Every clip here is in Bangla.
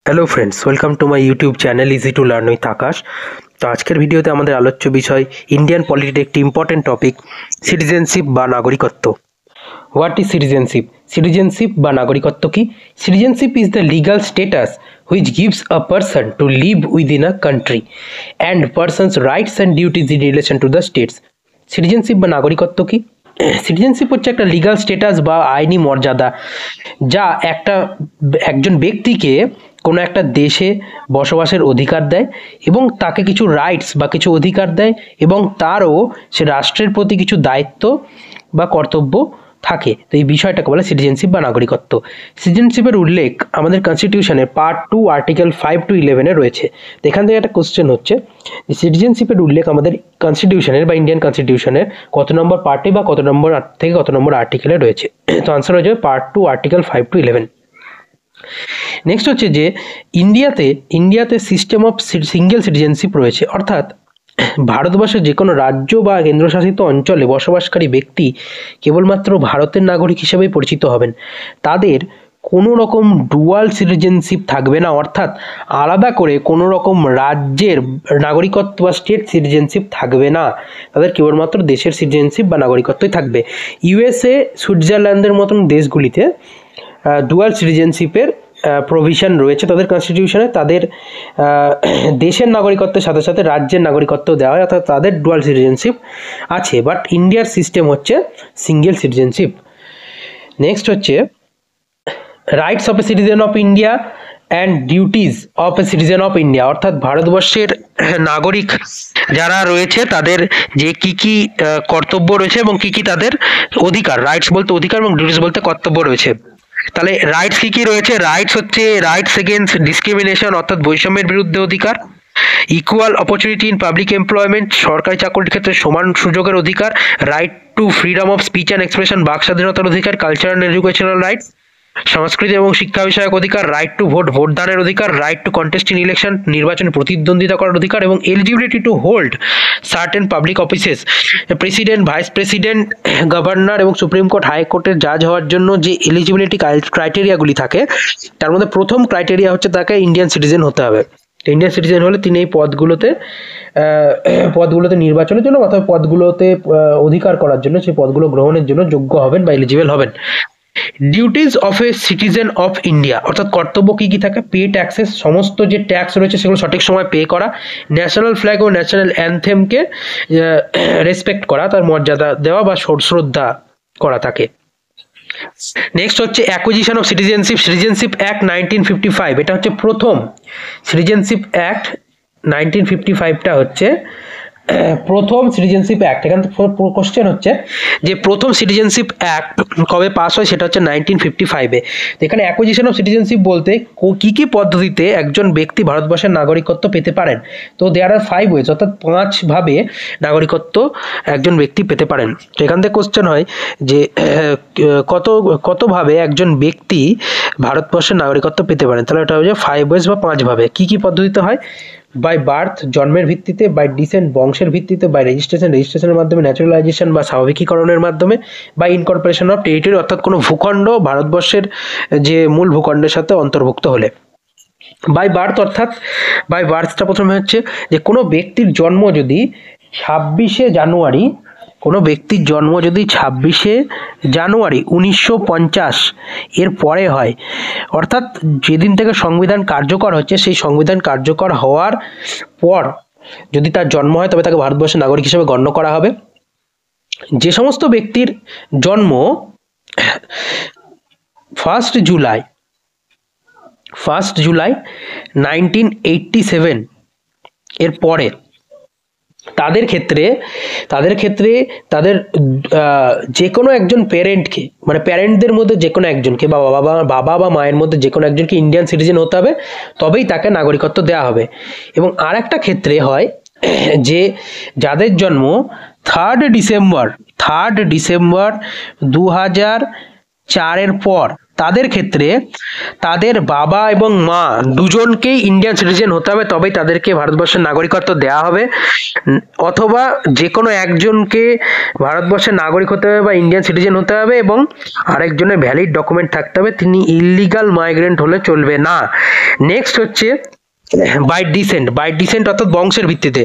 Hello friends, welcome to my YouTube channel easy to learn with Akash. তো আজকের ভিডিওতে আমাদের আলোচ্য বিষয় ইন্ডিয়ান পলিটির একটি ইম্পর্টেন্ট টপিক, সিটিজেনশিপ বা নাগরিকত্ব। What is citizenship? সিটিজেনশিপ বা নাগরিকত্ব কি? Citizenship is the legal status which gives a person to live within a country and person's rights and duties in relation to the states. Citizenship বা নাগরিকত্ব কি? সিটিজেনশিপ হচ্ছে একটা লিগাল স্ট্যাটাস বা আইনি মর্যাদা, যা একজন ব্যক্তিকে কোনো একটা দেশে বসবাসের অধিকার দেয় এবং তাকে কিছু রাইটস বা কিছু অধিকার দেয় এবং তারও সে রাষ্ট্রের প্রতি কিছু দায়িত্ব বা কর্তব্য থাকে। তো এই বিষয়টাকে বলে সিটিজেনশিপ বা নাগরিকত্ব। সিটিজেনশিপের উল্লেখ আমাদের কনস্টিটিউশনের পার্ট 2 আর্টিকেল 5 to 11 রয়েছে। তো এখান থেকে একটা কোশ্চেন হচ্ছে যে সিটিজেনশিপের উল্লেখ আমাদের কনস্টিটিউশনের বা ইন্ডিয়ান কনস্টিটিউশনের কত নম্বর পার্টে বা কত নম্বর থেকে কত নম্বর আর্টিকেলে রয়েছে? তো আনসার হয়ে যাবে পার্ট 2 আর্টিকেল 5 to 11। নেক্সট হচ্ছে যে ইন্ডিয়াতে সিস্টেম অফ সিঙ্গেল সিটিজেনশিপ রয়েছে, অর্থাৎ ভারতবর্ষের যে কোনো রাজ্য বা কেন্দ্রশাসিত অঞ্চলে বসবাসকারী ব্যক্তি কেবলমাত্র ভারতের নাগরিক হিসেবেই পরিচিত হবেন। তাদের কোনো রকম ডুয়াল সিটিজেনশিপ থাকবে না, অর্থাৎ আলাদা করে কোনো রকম রাজ্যের নাগরিকত্ব বা স্টেট সিটিজেনশিপ থাকবে না। তাদের কেবলমাত্র দেশের সিটিজেনশিপ বা নাগরিকত্বই থাকবে। ইউএসএ, সুইজারল্যান্ডের মতন দেশগুলিতে ডুয়াল সিটিজেনশিপের প্রভিশন রয়েছে তাদের কনস্টিটিউশনে। তাদের দেশের নাগরিকত্বের সাথে সাথে রাজ্যের নাগরিকত্ব দেওয়া হয়, অর্থাৎ তাদের ডুয়াল সিটিজেনশিপ আছে। বাট ইন্ডিয়ার সিস্টেম হচ্ছে সিঙ্গেল সিটিজেনশিপ। নেক্সট হচ্ছে rights of a citizen of India and duties of a citizen of India, অর্থাৎ ভারতবর্ষের নাগরিক যারা রয়েছে তাদের যে কি কি কর্তব্য রয়েছে এবং কি কি তাদের অধিকার। রাইটস বলতে অধিকার এবং ডিউটিস বলতে কর্তব্য রয়েছে। তাহলে রাইটস কি কি রয়েছে? রাইটস হচ্ছে রাইটস এগেইনস্ট ডিসক্রিমিনেশন, অর্থাৎ বৈষম্যের বিরুদ্ধে অধিকার। Equal opportunity in public employment, সরকারি চাকরির ক্ষেত্রে সমান সুযোগের অধিকার। Right two freedom of speech and expression, বাক স্বাধীনতার অধিকার। কালচারাল অ্যান্ড এডুকেশনাল রাইটস, সংস্কৃতি এবং শিক্ষা বিষয়ক অধিকার। রাইট টু ভোট, ভোটদানের অধিকার। Right two contest in election, নির্বাচনে প্রতিদ্বন্দ্বিতা করার অধিকার। এবং eligibility to hold certain public offices, president, vice president, governor এবং সুপ্রিম কোর্ট, হাইকোর্টের জাজ হওয়ার জন্য যে এলিজিবিলিটি ক্রাইটেরিয়াগুলি থাকে, তার মধ্যে প্রথম ক্রাইটেরিয়া হচ্ছে তাকে ইন্ডিয়ান সিটিজেন হতে হবে। ইন্ডিয়ান সিটিজেন হলে তিনি এই পদগুলোতে নির্বাচনের জন্য অথবা পদগুলোতে অধিকার করার জন্য, সেই পদগুলো গ্রহণের জন্য যোগ্য হবেন বা এলিজিবল হবেন। Duties of a citizen of India, অর্থাৎ কর্তব্য কি কি থাকে? পে ট্যাক্সেস, সমস্ত যে ট্যাক্স রয়েছে সেগুলো সঠিক সময় পে করা। ন্যাশনাল ফ্ল্যাগ ও ন্যাশনাল অ্যানথেমকে রেসপেক্ট করা, তার মর্যাদা দেওয়া বা শ্রদ্ধা করা থাকে। নেক্সট হচ্ছে অ্যাকুইজিশন অফ সিটিজেনশিপ অ্যাক্ট 1955, এটা হচ্ছে প্রথম সিটিজেনশিপ অ্যাক্ট। 1955টা হচ্ছে প্রথম সিটিজেনশিপ অ্যাক্ট। এখান থেকে কোশ্চেন হচ্ছে যে প্রথম সিটিজেনশিপ অ্যাক্ট কবে পাস হয়, সেটা হচ্ছে 1955-এ। এখানে অ্যাকুইজিশন অফ সিটিজেনশিপ বলতে কি কি পদ্ধতিতে একজন ব্যক্তি ভারতবর্ষের নাগরিকত্ব পেতে পারেন। তো দেয়ার আর 5 ওয়েজ, অর্থাৎ 5 ভাবে নাগরিকত্ব একজন ব্যক্তি পেতে পারেন। তো এখান থেকে কোশ্চেন হয় যে কতভাবে একজন ব্যক্তি ভারতবর্ষের নাগরিকত্ব পেতে পারেন। তাহলে এটা হচ্ছে 5 ওয়েজ বা 5 ভাবে। কি কি পদ্ধতিতে হয়? বাই বার্থ, জন্মের ভিত্তিতে। বাই ডিসেন্ট, বংশের ভিত্তিতে। বাই রেজিস্ট্রেশনের মাধ্যমে। ন্যাচুরালাইজেশন বা স্বাভাবিকীকরণের মাধ্যমে। বাই ইনকর্পোরেশন অফ টেরিটরি, অর্থাৎ কোনো ভূখণ্ড ভারতবর্ষের যে মূল ভূখণ্ডের সাথে অন্তর্ভুক্ত হলে। বাই বার্থ, অর্থাৎ বাই বার্থটা প্রথমে হচ্ছে যে কোনো ব্যক্তির জন্ম যদি 26শে জানুয়ারি, কোনো ব্যক্তির জন্ম যদি 26শে জানুয়ারি 1950 এর পরে হয়, অর্থাৎ যেদিন থেকে সংবিধান কার্যকর হচ্ছে সেই সংবিধান কার্যকর হওয়ার পর যদি তার জন্ম হয় তবে তাকে ভারতবর্ষের নাগরিক হিসেবে গণ্য করা হবে। যে সমস্ত ব্যক্তির জন্ম 1 জুলাই 1987 এর পরে, তাদের ক্ষেত্রে তাদের যে কোনো একজন প্যারেন্টকে, মানে প্যারেন্টদের মধ্যে যে কোনো একজনকে বা বাবা বা মায়ের মধ্যে যে কোনো একজনকে ইন্ডিয়ান সিটিজেন হতে হবে, তবেই তাকে নাগরিকত্ব দেওয়া হবে। এবং আর একটা ক্ষেত্রে হয় যে যাদের জন্ম 3 ডিসেম্বর 2004-এর পর, তাদের ক্ষেত্রে তাদের বাবা এবং মা দুজনকেই ইন্ডিয়ান সিটিজেন হতে হবে, তবেই তাদেরকে ভারতবর্ষের নাগরিকত্ব দেওয়া হবে। অথবা যে কোনো একজনকে ভারতবর্ষের নাগরিক হতে হবে বা ইন্ডিয়ান সিটিজেন হতে হবে এবং আরেকজনের ভ্যালিড ডকুমেন্ট থাকতে হবে, তিনি ইললিগাল মাইগ্রেন্ট হলে চলবে না। নেক্সট হচ্ছে বাই ডিসেন্ট অর্থাৎ বংশের ভিত্তিতে।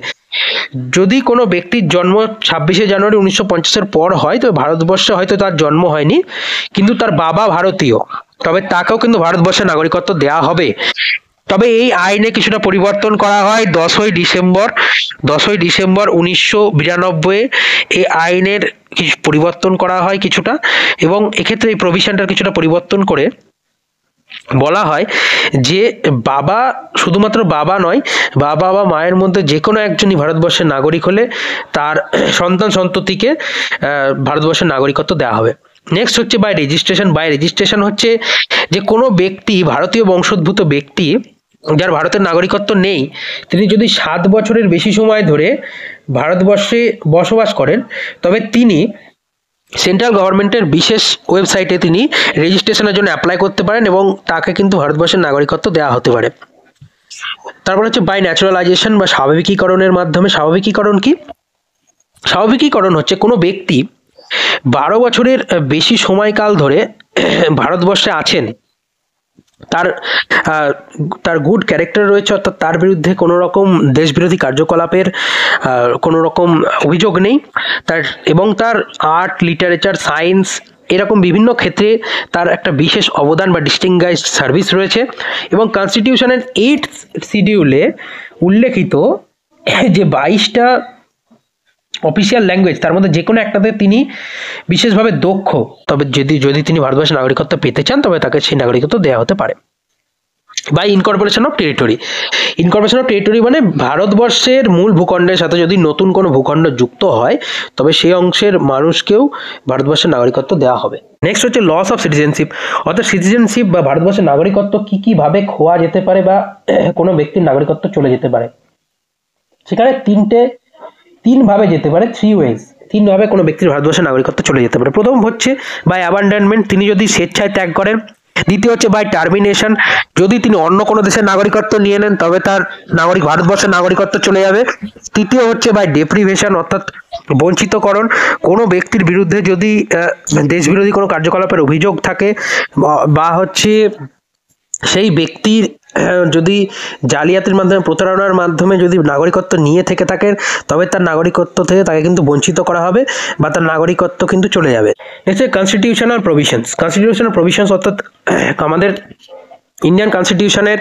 যদি কোনো ব্যক্তির জন্ম 26শে জানুয়ারি 1950-এর পর হয়, তো ভারতবর্ষে হয়তো তার জন্ম হয়নি, কিন্তু তার বাবা ভারতীয়, তবে তাকেও কিন্তু ভারতবর্ষের নাগরিকত্ব দেওয়া হবে। তবে এই আইনে কিছুটা পরিবর্তন করা হয় 10ই ডিসেম্বর 1992 এই আইনের কিছু পরিবর্তন করা হয় কিছুটা, এবং এক্ষেত্রে এই প্রভিশনটার কিছুটা পরিবর্তন করে বলা হয় যে বাবা, শুধুমাত্র বাবা নয়, বাবা বা মায়ের মধ্যে যে কোনো একজনই ভারতবর্ষের নাগরিক হলে তার সন্তান সন্ততিকে ভারতবর্ষের নাগরিকত্ব দেওয়া হবে। নেক্সট হচ্ছে বাই রেজিস্ট্রেশন হচ্ছে যে কোনো ব্যক্তি, ভারতীয় বংশোদ্ভূত ব্যক্তি যার ভারতের নাগরিকত্ব নেই, তিনি যদি 7 বছরের বেশি সময় ধরে ভারতবর্ষে বসবাস করেন, তবে তিনি সেন্ট্রাল গভর্নমেন্টের বিশেষ ওয়েবসাইটে তিনি রেজিস্ট্রেশনের জন্য অ্যাপ্লাই করতে পারেন এবং তাকে কিন্তু ভারতবর্ষের নাগরিকত্ব দেওয়া হতে পারে। তারপর হচ্ছে বাই ন্যাচুরালাইজেশন বা স্বাভাবিকীকরণের মাধ্যমে। স্বাভাবিকীকরণ কি? স্বাভাবিকীকরণ হচ্ছে কোনো ব্যক্তি 12 বছরের বেশি সময়কাল ধরে ভারতবর্ষে আছেন, তার গুড ক্যারেক্টার রয়েছে, অর্থাৎ তার বিরুদ্ধে কোনো রকম দেশবিরোধী কার্যকলাপের কোনো রকম অভিযোগ নেই, এবং তার আর্ট, লিটারেচার, সায়েন্স এরকম বিভিন্ন ক্ষেত্রে তার একটা বিশেষ অবদান বা ডিস্টিংগাইজড সার্ভিস রয়েছে, এবং কনস্টিটিউশনের 8th শিডিউলে উল্লেখিত যে 22টা অফিসিয়াল ল্যাঙ্গুয়েজ, তার মধ্যে যে কোনো একটাতে তিনি বিশেষভাবে দক্ষ, তবে যদি তিনি ভারতবর্ষের নাগরিকত্ব পেতে চান, তবে তাকে সেই নাগরিকত্ব দেওয়া হতে পারে। বাই ইনকর্পোরেশন অফ টেরিটরি মানে ভারতবর্ষের মূল ভূখণ্ডের সাথে যদি নতুন কোনো ভূখণ্ড যুক্ত হয়, তবে সেই অংশের মানুষকেও ভারতবর্ষের নাগরিকত্ব দেওয়া হবে। নেক্সট হচ্ছে লস অফ সিটিজেনশিপ, অর্থাৎ সিটিজেনশিপ বা ভারতবর্ষের নাগরিকত্ব কি ভাবে খোয়া যেতে পারে বা কোনো ব্যক্তির নাগরিকত্ব চলে যেতে পারে। সেখানে তিন ভাবে যেতে পারে, 3 ওয়েজ, 3 ভাবে কোনো ব্যক্তির ভারতবর্ষের নাগরিকত্ব চলে যেতে পারে। প্রথম হচ্ছে বাই অ্যাবান্ডনমেন্ট, তিনি যদি স্বেচ্ছায় ত্যাগ করেন। দ্বিতীয় হচ্ছে বাই টার্মিনেশন, যদি তিনি অন্য কোনো দেশের নাগরিকত্ব নিয়ে নেন, তবে তার ভারতবর্ষের নাগরিকত্ব চলে যাবে। তৃতীয় হচ্ছে বাই ডেপ্রিভেশন, অর্থাৎ বঞ্চিতকরণ, কোনো ব্যক্তির বিরুদ্ধে যদি দেশবিরোধী কোনো কার্যকলাপের অভিযোগ থাকে বা হচ্ছে সেই ব্যক্তির যদি জালিয়াতির মাধ্যমে, প্রতারণার মাধ্যমে যদি নাগরিকত্ব নিয়ে থেকে থাকেন, তবে তার নাগরিকত্ব থেকে তাকে কিন্তু বঞ্চিত করা হবে বা তার নাগরিকত্ব কিন্তু চলে যাবে। নেক্সট কনস্টিটিউশনাল প্রভিশনস, অর্থাৎ আমাদের ইন্ডিয়ান কনস্টিটিউশনের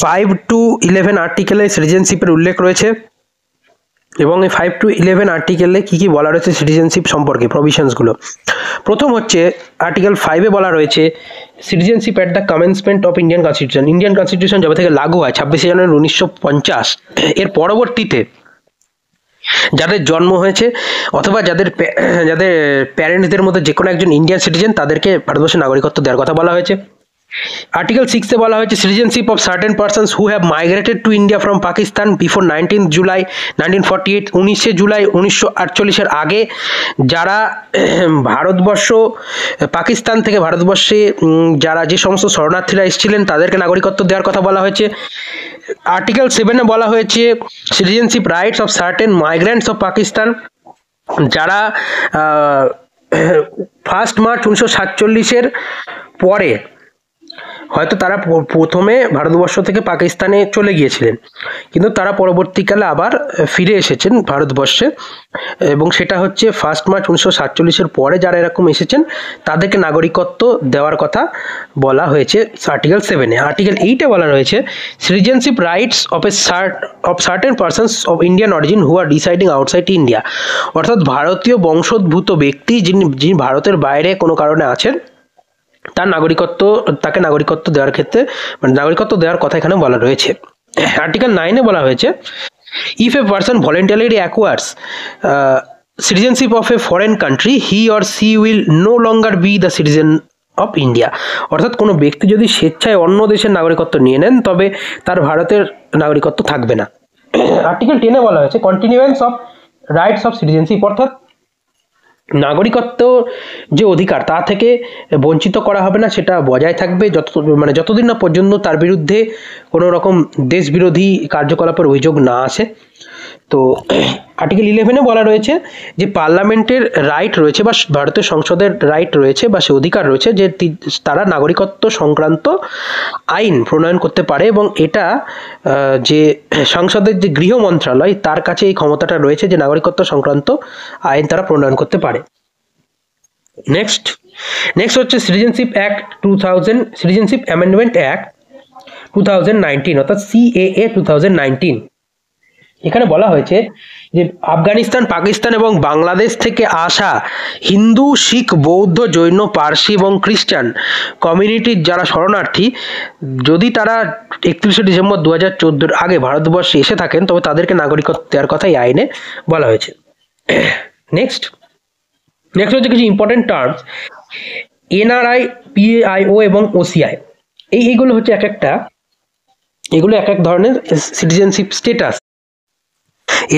5 to 11 আর্টিকেলে সিটিজেনশিপের উল্লেখ রয়েছে, এবং এই 5 to 11 আর্টিকেলে কি বলা রয়েছে সিটিজেনশিপ সম্পর্কে প্রভিশনসগুলো। প্রথম হচ্ছে আর্টিকেল 5-এ বলা রয়েছে citizenship at the commencement of Indian constitution যবে থেকে লাগু হয় 26শে জানুয়ারি 1950, এর পরবর্তীতে যাদের জন্ম হয়েছে অথবা যাদের প্যারেন্টসদের মধ্যে যে কোনো একজন ইন্ডিয়ান সিটিজেন, তাদেরকে ভারতবর্ষের নাগরিকত্ব দেওয়ার কথা বলা হয়েছে। আর্টিকেল 6-এ বলা হয়েছে citizenship of certain persons who have migrated to India from Pakistan before 19 July 1948, 19শে জুলাই 1948-এর আগে যারা পাকিস্তান থেকে ভারতবর্ষে যারা যে সমস্ত শরণার্থীরা এসেছিলেন, তাদেরকে নাগরিকত্ব দেওয়ার কথা বলা হয়েছে। আর্টিকেল 7-এ বলা হয়েছে citizenship rights of certain migrants of Pakistan, যারা 1 মার্চ 1947-এর পরে হয়তো তারা প্রথমে ভারতবর্ষ থেকে পাকিস্তানে চলে গিয়েছিলেন, কিন্তু তারা পরবর্তীকালে আবার ফিরে এসেছেন ভারতবর্ষে, এবং সেটা হচ্ছে 1 মার্চ 1947-এর পরে যারা এরকম এসেছেন তাদেরকে নাগরিকত্ব দেওয়ার কথা বলা হয়েছে আর্টিকেল 7-এ। আর্টিকেল 8-এ বলা রয়েছে citizenship rights of certain persons of Indian origin who are residing outside India, অর্থাৎ ভারতীয় বংশোদ্ভূত ব্যক্তি যিনি ভারতের বাইরে কোনো কারণে আছেন, তাকে নাগরিকত্ব দেওয়ার ক্ষেত্রে নাগরিকত্ব দেওয়ার কথা এখানে বলা রয়েছে। আর্টিকেল 9-এ বলা হয়েছে if a person voluntarily acquires citizenship of a foreign country he or she will no longer be the citizen of India, অর্থাৎ কোনো ব্যক্তি যদি স্বেচ্ছায় অন্য দেশের নাগরিকত্ব নিয়ে নেন, তবে তার ভারতের নাগরিকত্ব থাকবে না। আর্টিকেল 10-এ বলা হয়েছে continuance of rights of citizenship, অর্থাৎ নাগরিকত্ব যে অধিকার তা থেকে বঞ্চিত করা হবে না, সেটা বজায় থাকবে যতদিন না পর্যন্ত তার বিরুদ্ধে কোনো রকম দেশবিরোধী কার্যকলাপের অভিযোগ না আসে। তো আর্টিকেল 11-এ বলা রয়েছে যে পার্লামেন্টের রাইট রয়েছে বা ভারতের সংসদের রাইট রয়েছে বা সে অধিকার রয়েছে যে তারা নাগরিকত্ব সংক্রান্ত আইন প্রণয়ন করতে পারে, এবং এটা যে সংসদের যে গৃহ মন্ত্রণালয় তার কাছে এই ক্ষমতাটা রয়েছে যে নাগরিকত্ব সংক্রান্ত আইন তারা প্রণয়ন করতে পারে। নেক্সট হচ্ছে citizenship act 2000, citizenship amendment act 2019 অর্থাৎ CAA 2019। এখানে বলা হয়েছে যে আফগানিস্তান, পাকিস্তান এবং বাংলাদেশ থেকে আসা হিন্দু, শিখ, বৌদ্ধ, জৈন, পার্সি এবং খ্রিস্টান কমিউনিটির যারা শরণার্থী, যদি তারা 31শে ডিসেম্বর 2014 আগে ভারতবর্ষে এসে থাকেন তবে তাদেরকে নাগরিকত্ব দেওয়ার কথা এই আইনে বলা হয়েছে। নেক্সট হচ্ছে কিছু ইম্পর্টেন্ট টার্মস, NRI, PIO এবং OCI। এইগুলো হচ্ছে এক এক ধরনের সিটিজেনশিপ স্টেটাস।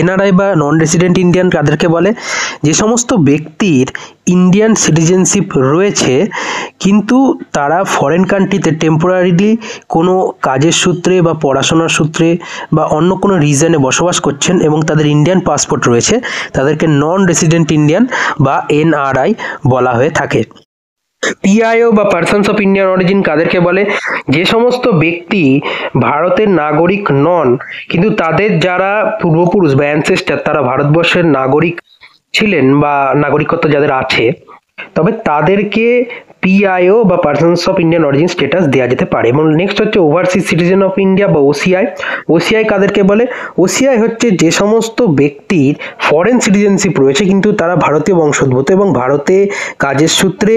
NRI বা নন রেসিডেন্ট ইন্ডিয়ান কাদেরকে বলে? যে সমস্ত ব্যক্তির ইন্ডিয়ান সিটিজেনশিপ রয়েছে কিন্তু তারা ফরেন কান্ট্রিতে টেম্পোরারিলি কোনো কাজের সূত্রে বা পড়াশোনার সূত্রে বা অন্য কোনো রিজনে বসবাস করছেন এবং তাদের ইন্ডিয়ান পাসপোর্ট রয়েছে, তাদেরকে নন রেসিডেন্ট ইন্ডিয়ান বা NRI বলা হয়ে থাকে। PIO বা পার্সনস অফ ইন্ডিয়ান অরিজিন কাদেরকে বলে? যে সমস্ত ব্যক্তি ভারতের নাগরিক নন কিন্তু তাদের যারা পূর্বপুরুষ বা অ্যানসেস্টার তারা ভারতবর্ষের নাগরিক ছিলেন বা নাগরিকত্ব যাদের আছে, তবে তাদেরকে PIO বা persons of Indian origin status দেওয়া যেতে পারে। এবং নেক্সট হচ্ছে ওভারসিজ সিটিজেন অফ ইন্ডিয়া বা OCI কাদেরকে বলে? OCI হচ্ছে যে সমস্ত ব্যক্তির ফরেন সিটিজেনশিপ রয়েছে কিন্তু তারা ভারতীয় বংশোদ্ভূত এবং ভারতে কাজের সূত্রে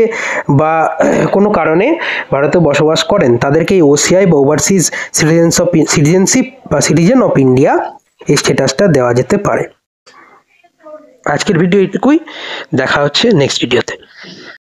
বা কোনো কারণে ভারতে বসবাস করেন, তাদেরকে এই OCI বা ওভারসিজ সিটিজেনশিপ বা সিটিজেন অফ ইন্ডিয়া এই স্ট্যাটাসটা দেওয়া যেতে পারে। আজকের ভিডিও এটুকুই, দেখা হচ্ছে নেক্সট ভিডিওতে।